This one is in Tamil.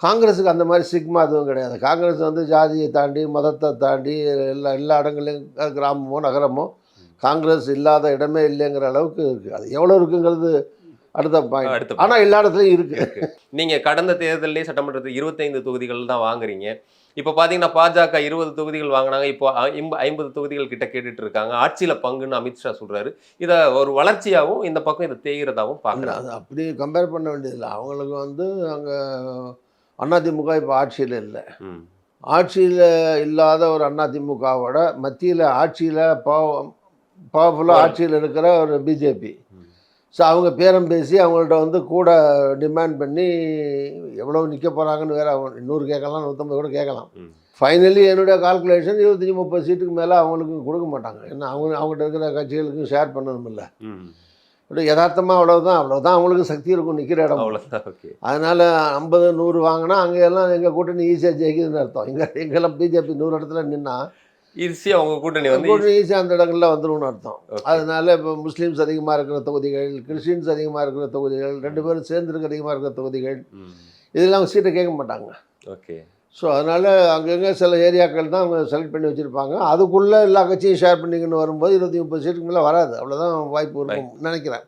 காங்கிரஸுக்கு அந்த மாதிரி ஸ்டிக்மா எதுவும் கிடையாது. காங்கிரஸ் வந்து ஜாதியை தாண்டி, மதத்தை தாண்டி எல்லா இடங்கள்லையும் கிராமமோ, நகரமோ காங்கிரஸ் இல்லாத இடமே இல்லைங்கிற அளவுக்கு இருக்குது. அது எவ்வளோ இருக்குங்கிறது அடுத்த பாயிண்ட். அடுத்த ஆனால் எல்லா இடத்துலையும் இருக்குது. இருக்கு. நீங்க கடந்த தேர்தல்லே சட்டமன்றத்துக்கு 25 தொகுதிகள் தான் வாங்குறீங்க. இப்போ பார்த்தீங்கன்னா, பாஜக 20 தொகுதிகள் வாங்குனாங்க. இப்போ 50 தொகுதிகள் கிட்ட கேட்டுட்டு இருக்காங்க. ஆட்சியில பங்குன்னு அமித்ஷா சொல்றாரு. இத ஒரு வளர்ச்சியாவும், இந்த பக்கம் இத தேய்கிறதாவும் இல்லை, பார்க்குறாங்க. அது அப்படி கம்பேர் பண்ண வேண்டியதில்லை. அவங்களுக்கு வந்து அங்கே அதிமுக இப்போ ஆட்சியில் இல்லை. ம். ஆட்சியில் இல்லாத ஒரு அதிமுகவோட மத்தியில் ஆட்சியில் பவர்ஃபுல்லாக ஆட்சியில் இருக்கிற ஒரு பிஜேபி. ம். ஸோ அவங்க பேரம் பேசி அவங்கள்ட்ட வந்து கூட டிமாண்ட் பண்ணி எவ்வளோ நிற்க போகிறாங்கன்னு வேறு 100 கேட்கலாம், 150 கூட கேட்கலாம். ம். ஃபைனலி என்னுடைய கால்குலேஷன் 25-30 சீட்டுக்கு மேலே அவங்களுக்கு கொடுக்க மாட்டாங்க. ஏன்னா அவங்ககிட்ட இருக்கிற கட்சிகளுக்கும் ஷேர் பண்ணணுமில்ல. ம். இப்படி யதார்த்தமாக அவ்வளோதான் அவங்களுக்கு சக்தி இருக்கும் நிற்கிற இடம். அவ்வளோதான். ஓகே. அதனால் 50, 100 வாங்கினா அங்கே எல்லாம் எங்கள் கூட்டணி ஈஸியாக ஜெயிக்குதுன்னு அர்த்தம். எங்கெல்லாம் பிஜேபி 100 இடத்துல நின்னா ஈஸியா உங்க கூட்டணி வந்து கூட்டணி ஈஸியாக அந்த இடங்களில் வந்துரும்னு அர்த்தம். ஓகே. அதனால இப்போ முஸ்லீம்ஸ் அதிகமாக இருக்கிற தொகுதிகள், கிறிஸ்டின்ஸ் அதிகமாக இருக்கிற தொகுதிகள், 2 பேரும் சேர்ந்துருக்கு அதிகமாக இருக்கிற தொகுதிகள், ம். இதெல்லாம் சீட்டை கேட்க மாட்டாங்க. ஓகே. ஸோ அதனால் அங்கங்கே சில ஏரியாக்கள் தான் அவங்க செலக்ட் பண்ணி வச்சுருப்பாங்க. அதுக்குள்ளே எல்லா கட்சியும் ஷேர் பண்ணிங்கன்னு வரும்போது 20-30 சீட்டுக்கு மேலே வராது. அவ்வளோதான் வாய்ப்பு இருக்கும் நினைக்கிறேன்.